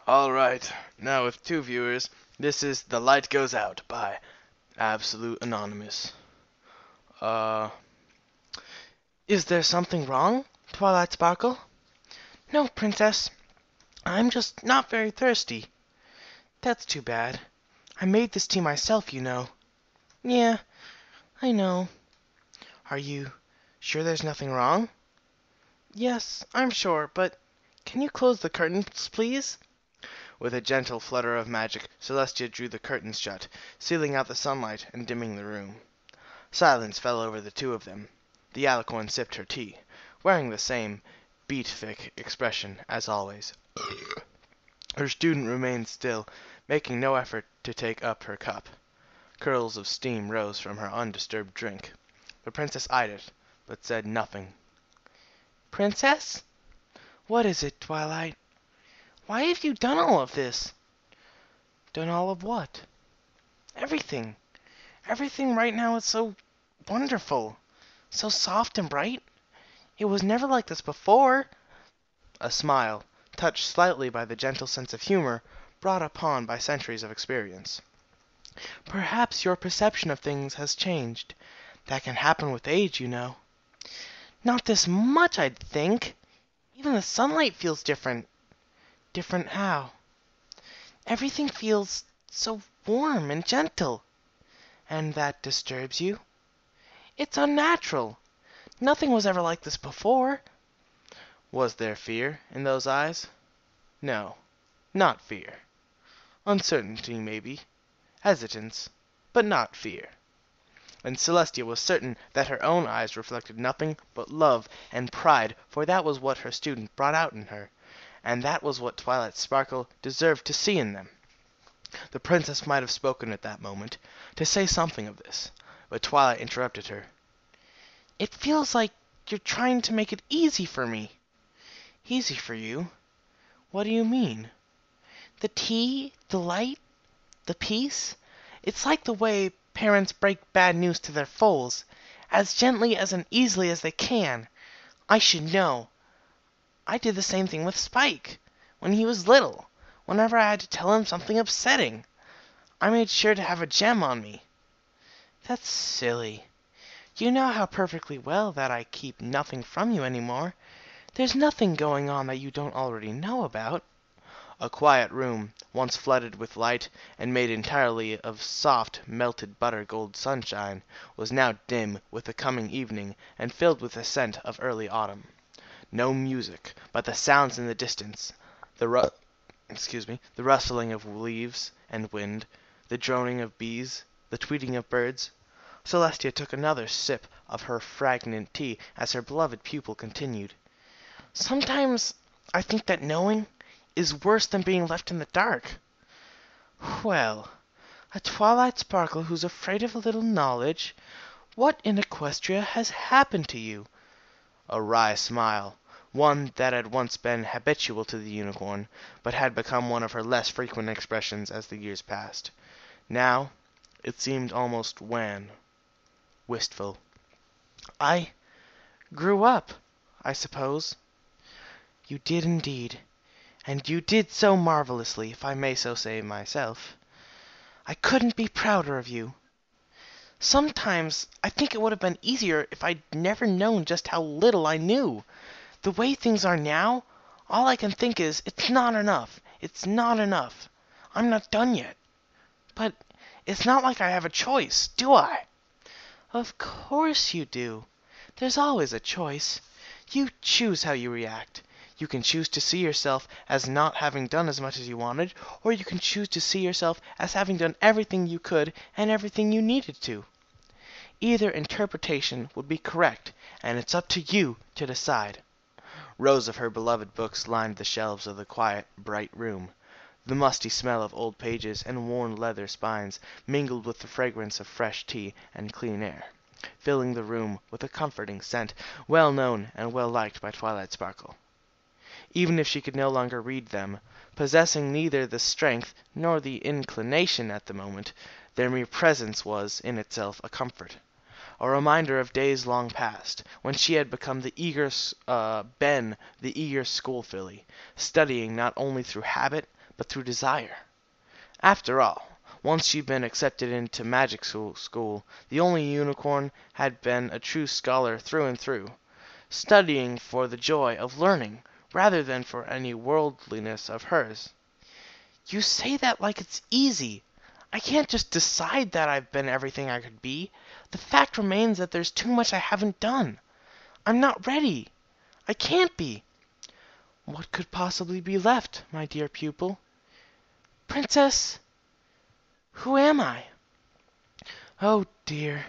Alright, now with two viewers, this is The Light Goes Out by Absolute Anonymous. Uh, is there something wrong, Twilight Sparkle? No, Princess. I'm just not very thirsty. That's too bad. I made this tea myself, you know. Yeah, I know. Are you sure there's nothing wrong? Yes, I'm sure, but can you close the curtains, please? With a gentle flutter of magic, Celestia drew the curtains shut, sealing out the sunlight and dimming the room. Silence fell over the two of them. The Alicorn sipped her tea, wearing the same beatific expression as always. Her student remained still, making no effort to take up her cup. Curls of steam rose from her undisturbed drink. The princess eyed it, but said nothing. Princess? What is it, Twilight? Why have you done all of this? Done all of what? Everything. Everything right now is so wonderful. So soft and bright. It was never like this before. A smile, touched slightly by the gentle sense of humor brought upon by centuries of experience. Perhaps your perception of things has changed. That can happen with age, you know. Not this much, I'd think. Even the sunlight feels different. Different how? Everything feels so warm and gentle. And that disturbs you? It's unnatural. Nothing was ever like this before. Was there fear in those eyes? No, not fear. Uncertainty, maybe. Hesitance, but not fear. And Celestia was certain that her own eyes reflected nothing but love and pride, for that was what her student brought out in her, and that was what Twilight Sparkle deserved to see in them. The princess might have spoken at that moment, to say something of this, but Twilight interrupted her. It feels like you're trying to make it easy for me. Easy for you? What do you mean? The tea, the light, the peace? It's like the way parents break bad news to their foals, as gently and easily as they can. I should know. I did the same thing with Spike, when he was little, whenever I had to tell him something upsetting. I made sure to have a gem on me. That's silly. You know how perfectly well that I keep nothing from you anymore. There's nothing going on that you don't already know about. A quiet room, once flooded with light and made entirely of soft, melted butter gold sunshine, was now dim with the coming evening and filled with the scent of early autumn. No music, but the sounds in the distance, the rustling of leaves and wind, the droning of bees, the tweeting of birds. Celestia took another sip of her fragrant tea as her beloved pupil continued. Sometimes I think that knowing is worse than being left in the dark. Well, a Twilight Sparkle who's afraid of a little knowledge. What in Equestria has happened to you? A wry smile, one that had once been habitual to the unicorn, but had become one of her less frequent expressions as the years passed. Now it seemed almost wan, wistful. I grew up, I suppose. You did indeed. And you did so marvelously, if I may so say myself. I couldn't be prouder of you. Sometimes I think it would have been easier if I'd never known just how little I knew. The way things are now, all I can think is, it's not enough. It's not enough. I'm not done yet. But it's not like I have a choice, do I? Of course you do. There's always a choice. You choose how you react. You can choose to see yourself as not having done as much as you wanted, or you can choose to see yourself as having done everything you could and everything you needed to. Either interpretation would be correct, and it's up to you to decide. Rows of her beloved books lined the shelves of the quiet, bright room. The musty smell of old pages and worn leather spines mingled with the fragrance of fresh tea and clean air, filling the room with a comforting scent well known and well liked by Twilight Sparkle. Even if she could no longer read them, possessing neither the strength nor the inclination at the moment, their mere presence was, in itself, a comfort. A reminder of days long past, when she had become the eager school filly, studying not only through habit, but through desire. After all, once she'd been accepted into magic school, the only unicorn had been a true scholar through and through, studying for the joy of learning rather than for any worldliness of hers. You say that like it's easy. I can't just decide that I've been everything I could be. The fact remains that there's too much I haven't done. I'm not ready. I can't be. What could possibly be left, my dear pupil? Princess, who am I? Oh dear,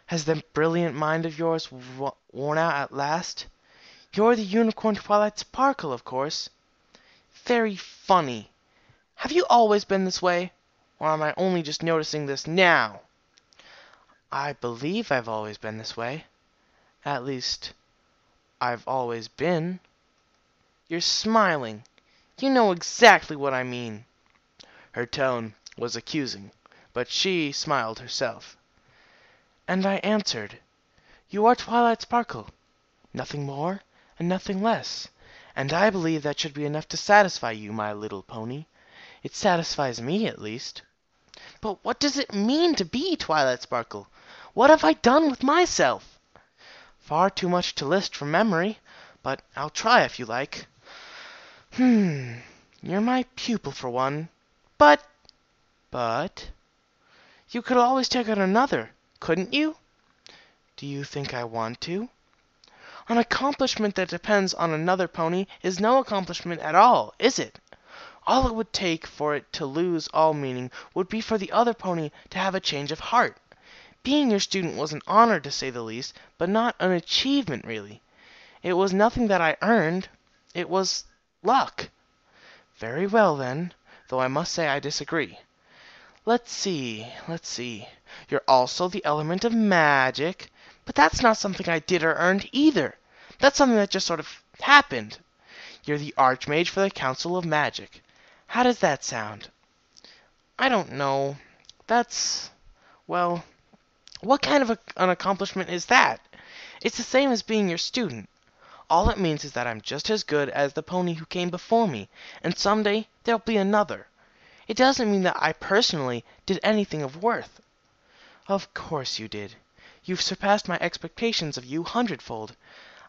has that brilliant mind of yours worn out at last? You're the unicorn Twilight Sparkle, of course. Very funny. Have you always been this way? Or am I only just noticing this now? I believe I've always been this way. At least, I've always been. You're smiling. You know exactly what I mean. Her tone was accusing, but she smiled herself. And I answered, You are Twilight Sparkle. Nothing more and nothing less. And I believe that should be enough to satisfy you, my little pony. It satisfies me, at least. But what does it mean to be Twilight Sparkle? What have I done with myself? Far too much to list from memory, but I'll try if you like. You're my pupil for one. But, you could always take out another, couldn't you? Do you think I want to? An accomplishment that depends on another pony is no accomplishment at all, is it? All it would take for it to lose all meaning would be for the other pony to have a change of heart. Being your student was an honor, to say the least, but not an achievement, really. It was nothing that I earned. It was luck. Very well, then, though I must say I disagree. Let's see. You're also the element of magic, but that's not something I did or earned either. That's something that just sort of happened. You're the Archmage for the Council of Magic. How does that sound? I don't know. Well, what kind of an accomplishment is that? It's the same as being your student. All it means is that I'm just as good as the pony who came before me, and someday there'll be another. It doesn't mean that I personally did anything of worth. Of course you did. You've surpassed my expectations of you hundredfold.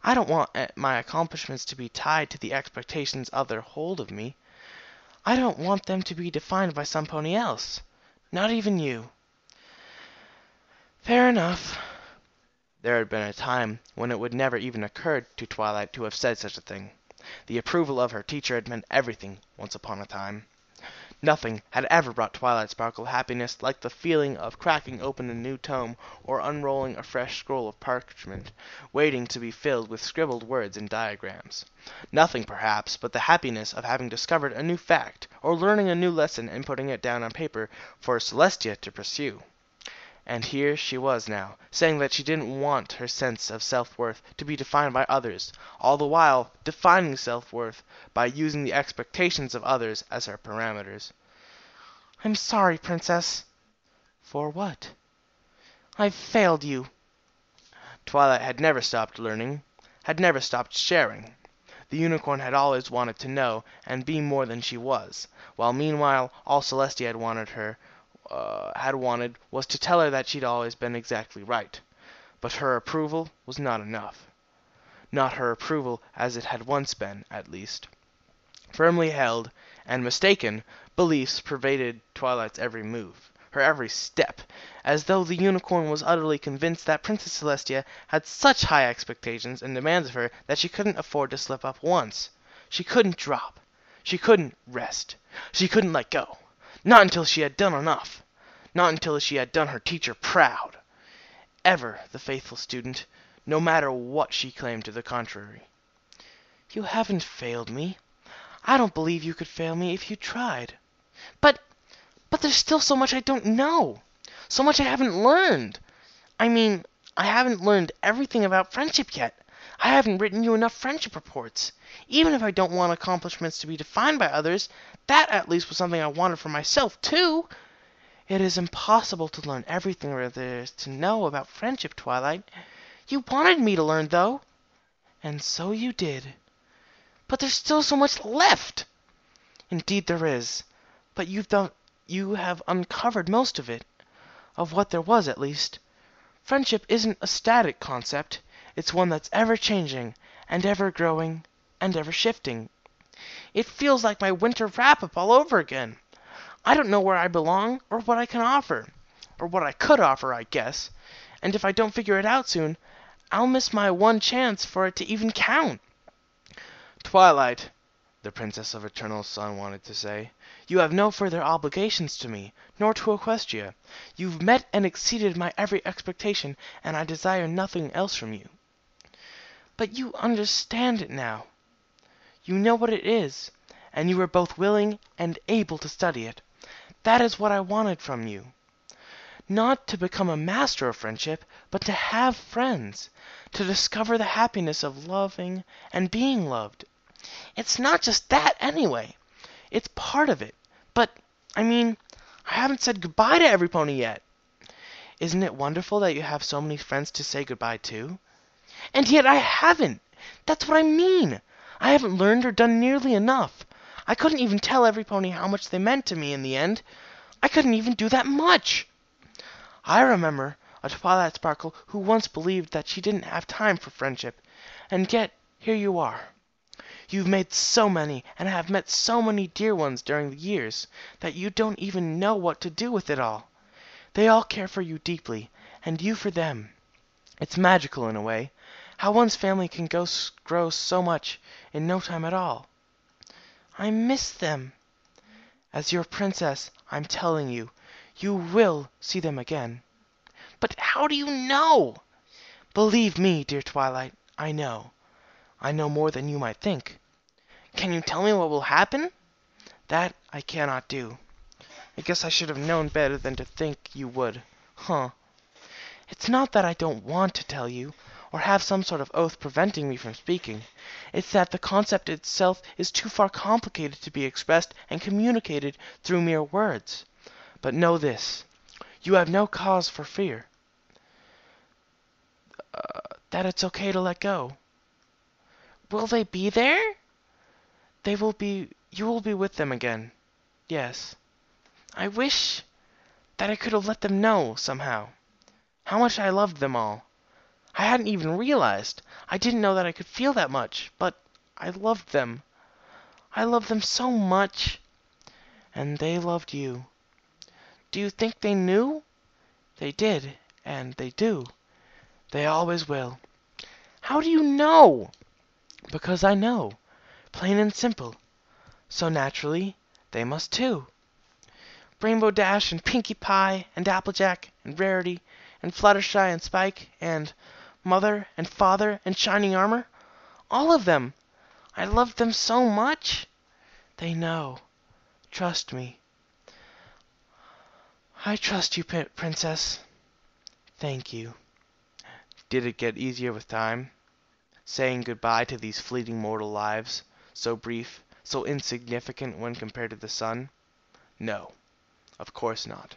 I don't want my accomplishments to be tied to the expectations others hold of me. I don't want them to be defined by some pony else. Not even you. Fair enough. There had been a time when it would never even occur to Twilight to have said such a thing. The approval of her teacher had meant everything once upon a time. Nothing had ever brought Twilight Sparkle happiness like the feeling of cracking open a new tome or unrolling a fresh scroll of parchment, waiting to be filled with scribbled words and diagrams. Nothing, perhaps, but the happiness of having discovered a new fact, or learning a new lesson and putting it down on paper for Celestia to pursue. And here she was now, saying that she didn't want her sense of self-worth to be defined by others, all the while defining self-worth by using the expectations of others as her parameters. I'm sorry, Princess. For what? I've failed you. Twilight had never stopped learning, had never stopped sharing. The unicorn had always wanted to know and be more than she was, while meanwhile all Celestia had wanted was to tell her that she'd always been exactly right. But her approval was not enough. Not her approval as it had once been, at least. Firmly held, and mistaken, beliefs pervaded Twilight's every move, her every step, as though the unicorn was utterly convinced that Princess Celestia had such high expectations and demands of her that she couldn't afford to slip up once. She couldn't drop. She couldn't rest. She couldn't let go. Not until she had done enough. Not until she had done her teacher proud. Ever the faithful student, no matter what she claimed to the contrary. You haven't failed me. I don't believe you could fail me if you tried. But there's still so much I don't know. So much I haven't learned. I mean, I haven't learned everything about friendship yet. I haven't written you enough friendship reports. Even if I don't want accomplishments to be defined by others, that at least was something I wanted for myself, too. It is impossible to learn everything there is to know about friendship, Twilight. You wanted me to learn, though. And so you did. But there's still so much left. Indeed there is. But you have uncovered most of it. Of what there was, at least. Friendship isn't a static concept. It's one that's ever changing, and ever growing, and ever shifting. It feels like my winter wrap-up all over again. I don't know where I belong, or what I can offer. Or what I could offer, I guess. And if I don't figure it out soon, I'll miss my one chance for it to even count. Twilight, the Princess of Eternal Sun wanted to say, you have no further obligations to me, nor to Equestria. You've met and exceeded my every expectation, and I desire nothing else from you. But you understand it now. You know what it is, and you are both willing and able to study it. That is what I wanted from you. Not to become a master of friendship, but to have friends, to discover the happiness of loving and being loved. It's not just that, anyway. It's part of it. But, I haven't said goodbye to every pony yet. Isn't it wonderful that you have so many friends to say goodbye to? And yet I haven't. That's what I mean. I haven't learned or done nearly enough. I couldn't even tell every pony how much they meant to me in the end. I couldn't even do that much. I remember a Twilight Sparkle who once believed that she didn't have time for friendship, and yet here you are. You've made so many, and have met so many dear ones during the years, that you don't even know what to do with it all. They all care for you deeply, and you for them. It's magical in a way, how one's family can grow so much in no time at all. I miss them. As your princess, I'm telling you, you will see them again. But how do you know? Believe me, dear Twilight, I know. I know more than you might think. Can you tell me what will happen? That I cannot do. I guess I should have known better than to think you would. Huh. It's not that I don't want to tell you, or have some sort of oath preventing me from speaking. It's that the concept itself is too far complicated to be expressed and communicated through mere words. But know this. You have no cause for fear. That it's okay to let go. Will they be there? You will be with them again. Yes. I wish that I could have let them know, somehow, how much I loved them all. I hadn't even realized. I didn't know that I could feel that much, but I loved them. I loved them so much. And they loved you. Do you think they knew? They did, and they do. They always will. How do you know? Because I know. Plain and simple. So naturally, they must too. Rainbow Dash and Pinkie Pie and Applejack and Rarity and Fluttershy and Spike and Mother and Father and Shining Armor. All of them. I loved them so much. They know. Trust me. I trust you, Princess. Thank you. Did it get easier with time? Saying goodbye to these fleeting mortal lives, so brief, so insignificant when compared to the sun? No, of course not.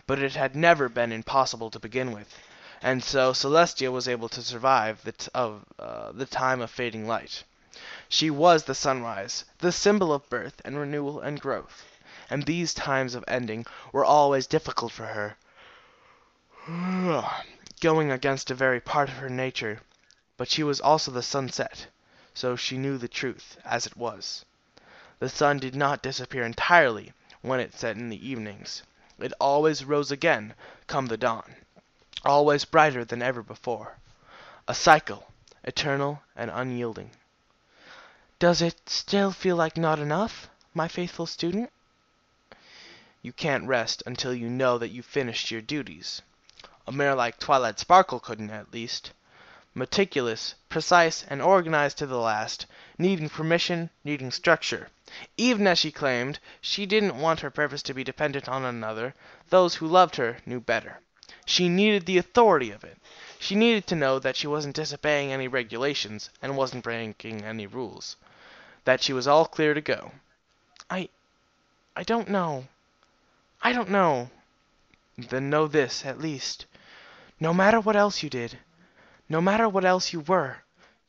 But it had never been impossible to begin with, and so Celestia was able to survive the time of fading light. She was the sunrise, the symbol of birth and renewal and growth, and these times of ending were always difficult for her, going against a very part of her nature. But she was also the sunset, so she knew the truth as it was. The sun did not disappear entirely when it set in the evenings. It always rose again come the dawn, always brighter than ever before. A cycle, eternal and unyielding. Does it still feel like not enough, my faithful student? You can't rest until you know that you've finished your duties. A mare like Twilight Sparkle couldn't, at least. Meticulous, precise, and organized to the last, needing permission, needing structure. Even as she claimed, she didn't want her purpose to be dependent on another. Those who loved her knew better. She needed the authority of it. She needed to know that she wasn't disobeying any regulations, and wasn't breaking any rules. That she was all clear to go. I don't know. I don't know. Then know this, at least. No matter what else you did, no matter what else you were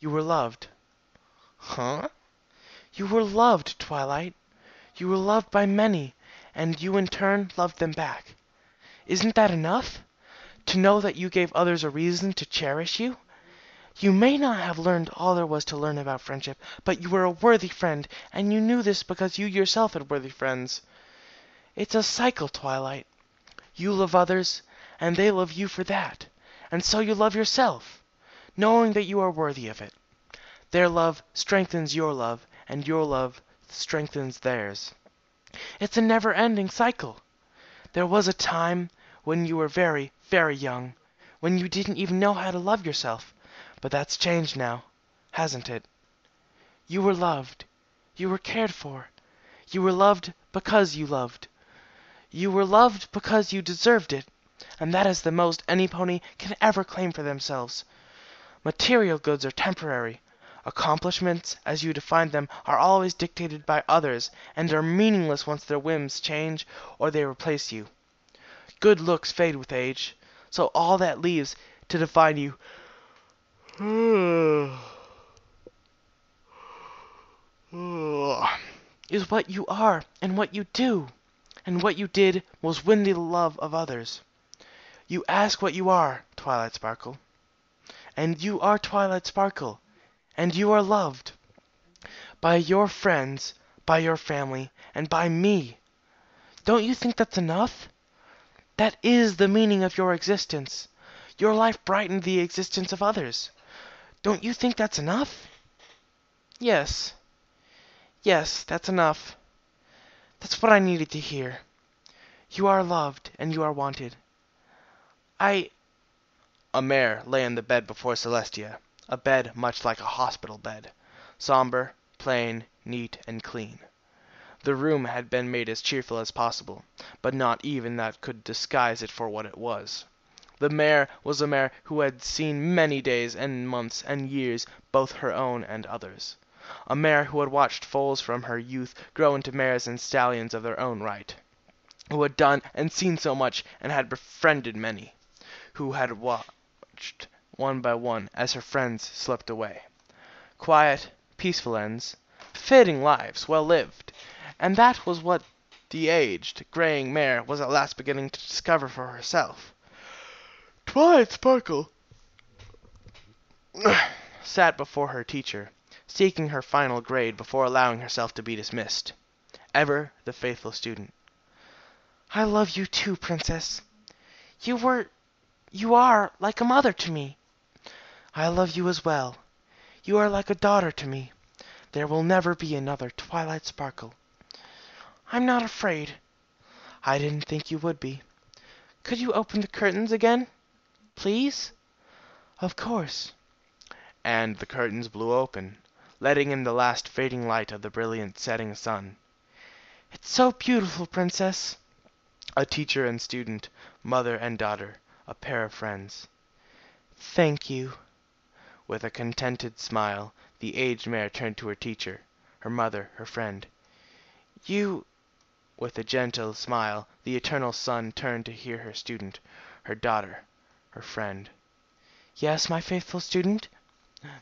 loved. Huh? You were loved, Twilight. You were loved by many, and you in turn loved them back. Isn't that enough? To know that you gave others a reason to cherish you? You may not have learned all there was to learn about friendship, but you were a worthy friend, and you knew this because you yourself had worthy friends. It's a cycle, Twilight. You love others, and they love you for that. And so you love yourself, knowing that you are worthy of it. Their love strengthens your love, and your love strengthens theirs. It's a never-ending cycle. There was a time when you were very, very young, when you didn't even know how to love yourself. But that's changed now, hasn't it? You were loved. You were cared for. You were loved because you loved. You were loved because you deserved it, and that is the most any pony can ever claim for themselves. Material goods are temporary. Accomplishments, as you define them, are always dictated by others, and are meaningless once their whims change or they replace you. Good looks fade with age, so all that leaves to define you is what you are and what you do. And what you did was win the love of others. You ask what you are, Twilight Sparkle. And you are Twilight Sparkle. And you are loved. By your friends, by your family, and by me. Don't you think that's enough? That is the meaning of your existence. Your life brightened the existence of others. Don't you think that's enough? Yes. Yes, that's enough. That's what I needed to hear. You are loved, and you are wanted. A mare lay in the bed before Celestia, a bed much like a hospital bed, somber, plain, neat, and clean. The room had been made as cheerful as possible, but not even that could disguise it for what it was. The mare was a mare who had seen many days and months and years, both her own and others. A mare who had watched foals from her youth grow into mares and stallions of their own right. Who had done and seen so much and had befriended many. Who had watched one by one as her friends slipped away. Quiet, peaceful ends, fitting lives, well lived. And that was what the aged, graying mare was at last beginning to discover for herself. Twilight Sparkle sat before her teacher, seeking her final grade before allowing herself to be dismissed. Ever the faithful student. I love you too, Princess. You are like a mother to me. I love you as well. You are like a daughter to me. There will never be another Twilight Sparkle. I'm not afraid. I didn't think you would be. Could you open the curtains again? Please? Of course. And the curtains blew open, letting in the last fading light of the brilliant setting sun. It's so beautiful, Princess. A teacher and student, mother and daughter, a pair of friends. Thank you. With a contented smile, the aged mare turned to her teacher, her mother, her friend. You... With a gentle smile, the eternal sun turned to hear her student, her daughter, her friend. Yes, my faithful student?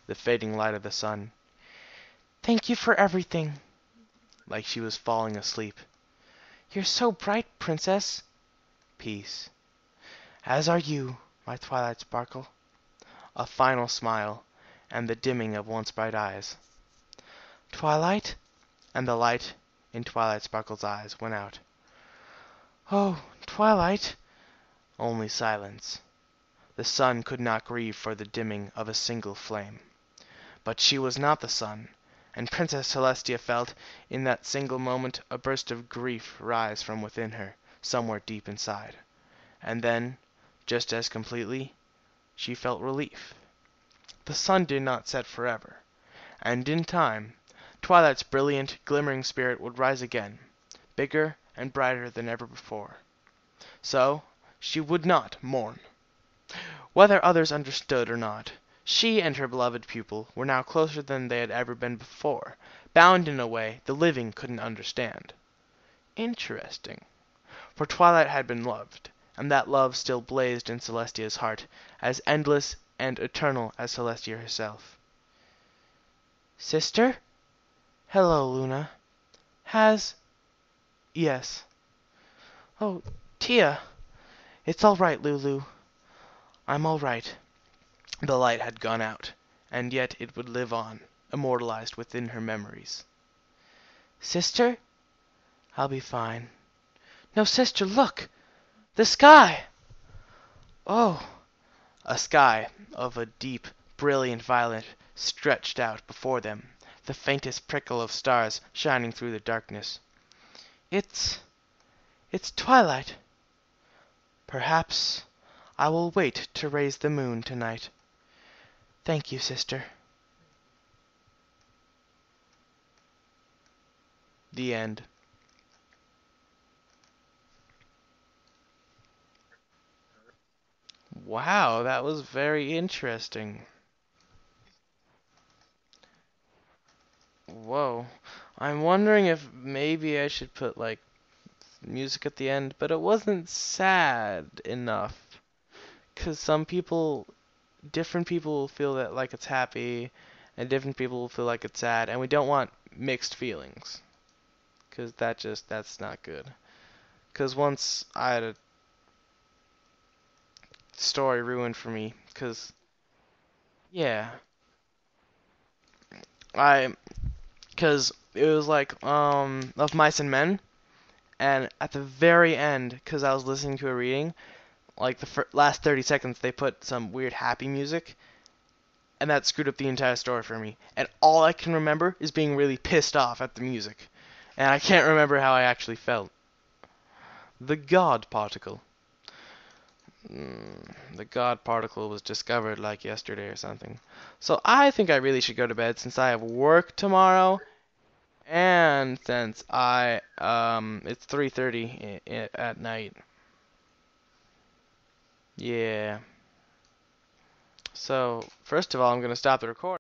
The fading light of the sun. Thank you for everything. Like she was falling asleep. You're so bright, Princess. Peace. As are you, my Twilight Sparkle. A final smile, and the dimming of once bright eyes. Twilight? And the light in Twilight Sparkle's eyes went out. Oh, Twilight! Only silence. The sun could not grieve for the dimming of a single flame. But she was not the sun, and Princess Celestia felt, in that single moment, a burst of grief rise from within her, somewhere deep inside. And then, just as completely, she felt relief. The sun did not set forever, and in time, Twilight's brilliant, glimmering spirit would rise again, bigger and brighter than ever before. So, she would not mourn. Whether others understood or not, she and her beloved pupil were now closer than they had ever been before, bound in a way the living couldn't understand. Interesting. For Twilight had been loved, and that love still blazed in Celestia's heart, as endless and eternal as Celestia herself. Sister? Hello, Luna. Has Yes. Oh, Tia. It's all right, Lulu. I'm all right. The light had gone out, and yet it would live on, immortalized within her memories. Sister? I'll be fine. No, sister, look! The sky! Oh! A sky of a deep, brilliant violet stretched out before them, the faintest prickle of stars shining through the darkness. It's twilight. Perhaps I will wait to raise the moon tonight. Thank you, sister. The end. Wow, that was very interesting. Whoa. I'm wondering if maybe I should put like music at the end, but it wasn't sad enough. 'Cause some people, different people feel that like it's happy, and different people feel like it's sad, and we don't want mixed feelings. 'Cause that's not good. 'Cause once I had a story ruined for me. 'Cause yeah, I, 'cause it was like of Mice and Men. And at the very end, because I was listening to a reading, like the last 30 seconds, they put some weird happy music, and that screwed up the entire story for me. And all I can remember is being really pissed off at the music. And I can't remember how I actually felt. The God particle. The God particle was discovered like yesterday or something. So I think I really should go to bed since I have work tomorrow. And since it's 3:30 at night. Yeah. So, first of all, I'm going to stop the recording.